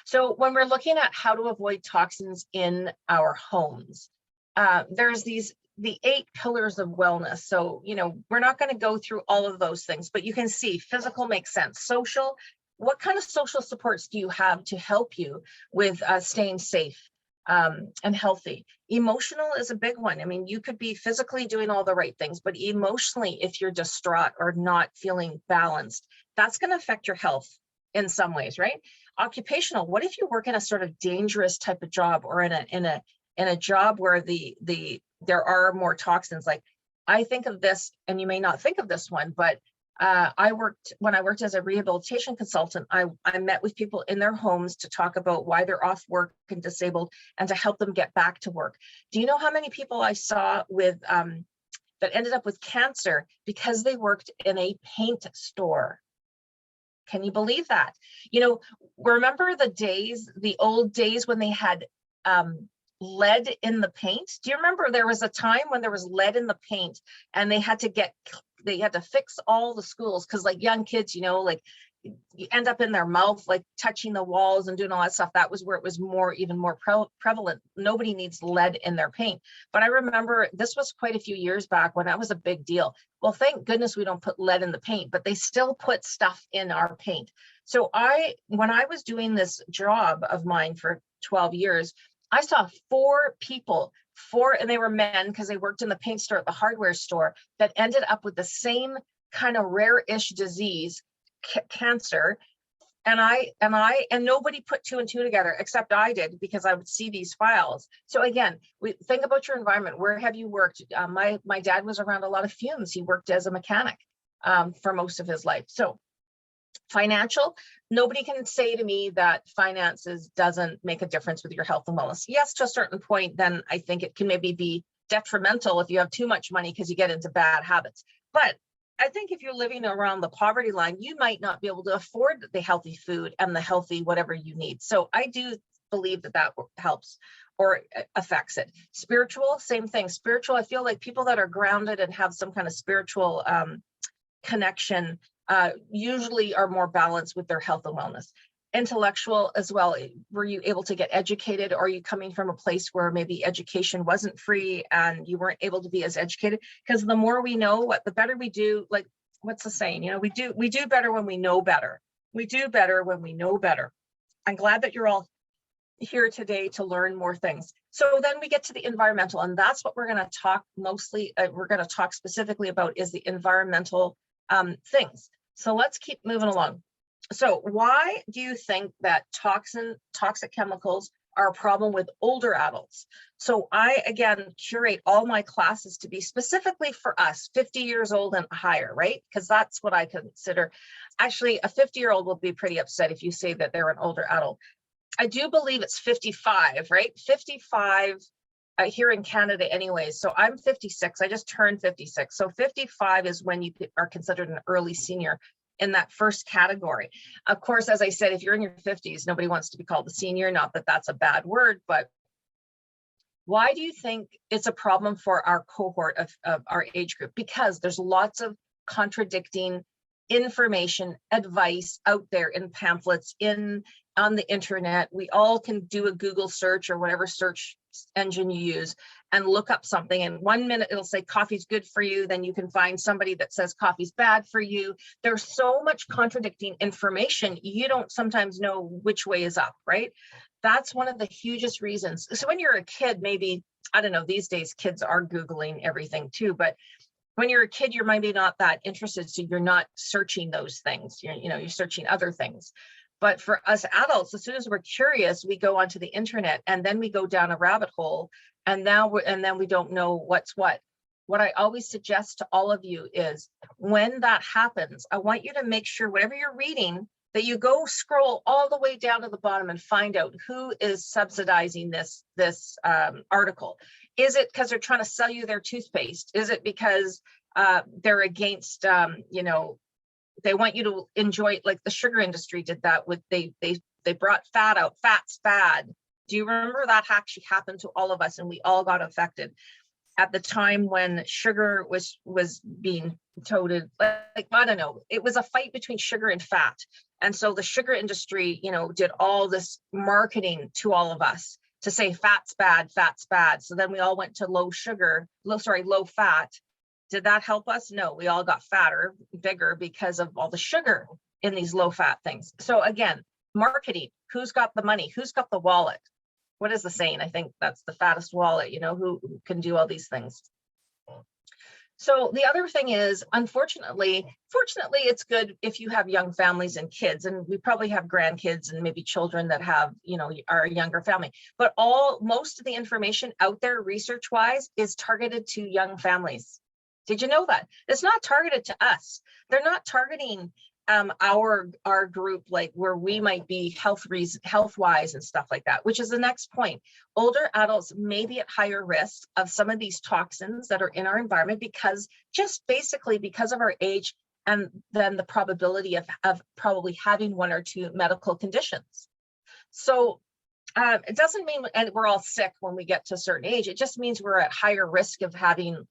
So when we're looking at how to avoid toxins in our homes, there's the 8 pillars of wellness. So, we're not going to go through all of those things, but you can see physical makes sense. Social, what kind of social supports do you have to help you with staying safe and healthy? Emotional is a big one. I mean, you could be physically doing all the right things, but emotionally, if you're distraught or not feeling balanced, that's going to affect your health in some ways, right? Occupational, what if you work in a sort of dangerous type of job, or in a job where there are more toxins? Like, I think of this, and you may not think of this one, but when I worked as a rehabilitation consultant, I met with people in their homes to talk about why they're off work and disabled, and to help them get back to work. Do you know how many people I saw with that ended up with cancer because they worked in a paint store? Can you believe that? Remember the old days when they had lead in the paint? Do you remember there was a time when there was lead in the paint, and they had to fix all the schools, because like young kids, like you end up in their mouth, like touching the walls and doing all that stuff. That was where it was even more prevalent. Nobody needs lead in their paint. But I remember this was quite a few years back when that was a big deal. Well, thank goodness we don't put lead in the paint, but they still put stuff in our paint. So when I was doing this job of mine for 12 years, I saw 4 people, and they were men because they worked in the paint store at the hardware store, that ended up with the same kind of rare-ish disease, cancer. And nobody put 2 and 2 together, except I did, because I would see these files. So again, we think about your environment. Where have you worked? My dad was around a lot of fumes. He worked as a mechanic for most of his life. So financial, nobody can say to me that finances doesn't make a difference with your health and wellness. Yes, to a certain point, then I think it can maybe be detrimental if you have too much money, because you get into bad habits. But I think if you're living around the poverty line, you might not be able to afford the healthy food and the healthy whatever you need. So I do believe that helps or affects it. Spiritual, same thing. Spiritual, I feel like people that are grounded and have some kind of spiritual connection usually are more balanced with their health and wellness. Intellectual as well. Were you able to get educated? Or are you coming from a place where maybe education wasn't free and you weren't able to be as educated? Because the more we know, the better we do. Like, what's the saying? We do better when we know better. We do better when we know better. I'm glad that you're all here today to learn more things. So then we get to the environmental, and that's what we're going to talk mostly. We're going to talk specifically about is the environmental things. So let's keep moving along. So why do you think that toxic chemicals are a problem with older adults? So I, again, curate all my classes to be specifically for us, 50 years old and higher, right? Because that's what I consider. Actually, a 50-year-old will be pretty upset if you say that they're an older adult. I do believe it's 55, right? 55 here in Canada anyways. So I'm 56. I just turned 56. So 55 is when you are considered an early senior in that first category. Of course, as I said, if you're in your 50s, nobody wants to be called a senior. Not that that's a bad word, but why do you think it's a problem for our cohort of our age group? Because there's lots of contradicting information, advice out there in pamphlets, on the internet. We all can do a Google search or whatever search engine you use and look up something, and 1 minute it'll say coffee's good for you, then you can find somebody that says coffee's bad for you. There's so much contradicting information, you don't sometimes know which way is up, right? That's one of the hugest reasons. So when you're a kid, maybe, I don't know, these days kids are Googling everything too, but when you're a kid, you're maybe not that interested, so you're not searching those things. You're searching other things. But for us adults, as soon as we're curious, we go onto the internet, and then we go down a rabbit hole, and then we don't know what's what. What I always suggest to all of you is, when that happens, I want you to make sure whatever you're reading, that you go scroll all the way down to the bottom and find out who is subsidizing this article. Is it because they're trying to sell you their toothpaste? Is it because they're against, they want you to enjoy it, like the sugar industry did that with, they brought fat out, fat's bad. Do you remember that actually happened to all of us, and we all got affected at the time when sugar was being touted? Like, I don't know, it was a fight between sugar and fat. And so the sugar industry, did all this marketing to all of us to say fat's bad, fat's bad. So then we all went to low fat. Did that help us? No, we all got fatter, bigger because of all the sugar in these low fat things. So again, marketing, who's got the money? Who's got the wallet? What is the saying? I think that's the fattest wallet, who can do all these things. So the other thing is, fortunately, it's good if you have young families and kids, and we probably have grandkids and maybe children that have, are a younger family, but most of the information out there research wise is targeted to young families. Did you know that? It's not targeted to us. They're not targeting our group, like where we might be health wise and stuff like that, which is the next point. Older adults may be at higher risk of some of these toxins that are in our environment because of our age, and then the probability of probably having one or two medical conditions. So it doesn't mean we're all sick when we get to a certain age. It just means we're at higher risk of having,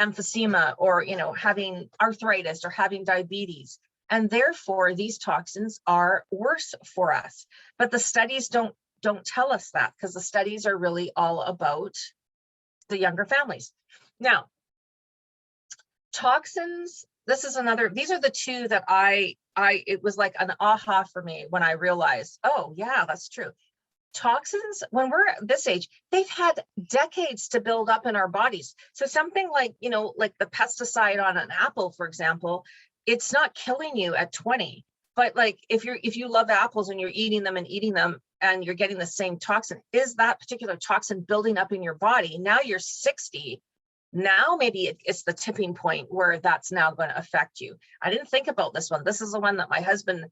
emphysema, or, having arthritis, or having diabetes. And therefore, these toxins are worse for us. But the studies don't tell us that, because the studies are really all about the younger families. Now, toxins, these are the two that it was like an aha for me when I realized, oh yeah, that's true. Toxins, when we're at this age, they've had decades to build up in our bodies. So something like, like the pesticide on an apple, for example, it's not killing you at 20, but like if you love apples and you're eating them and you're getting the same toxin, is that particular toxin building up in your body? Now you're 60. Now maybe it's the tipping point where that's now going to affect you. I didn't think about this one. This is the one that my husband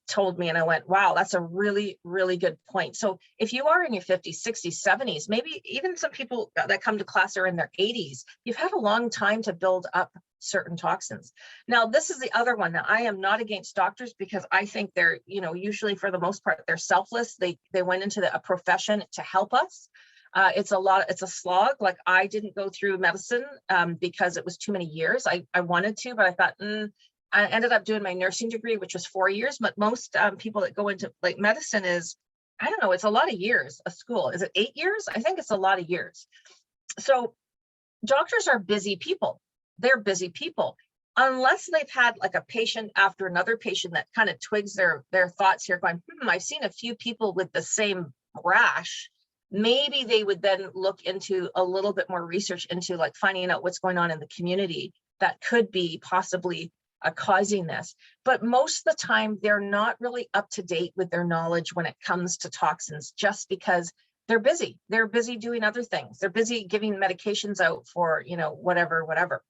told me, and I went, wow, that's a really, really good point. So if you are in your 50s, 60s, 70s, maybe even some people that come to class are in their 80s, you've had a long time to build up certain toxins. Now, this is the other one. Now, I am not against doctors, because I think they're, usually for the most part, they're selfless. They went into a profession to help us. It's a slog. Like, I didn't go through medicine because it was too many years. I wanted to, but I thought, I ended up doing my nursing degree, which was 4 years. But most people that go into like medicine is, I don't know, it's a lot of years of school. Is it 8 years? I think it's a lot of years. So doctors are busy people. They're busy people. Unless they've had like a patient after another patient that kind of twigs their thoughts here, going, I've seen a few people with the same rash. Maybe they would then look into a little bit more research into like finding out what's going on in the community that could be possibly causing this. But most of the time, they're not really up to date with their knowledge when it comes to toxins, just because they're busy. They're busy doing other things. They're busy giving medications out for, whatever.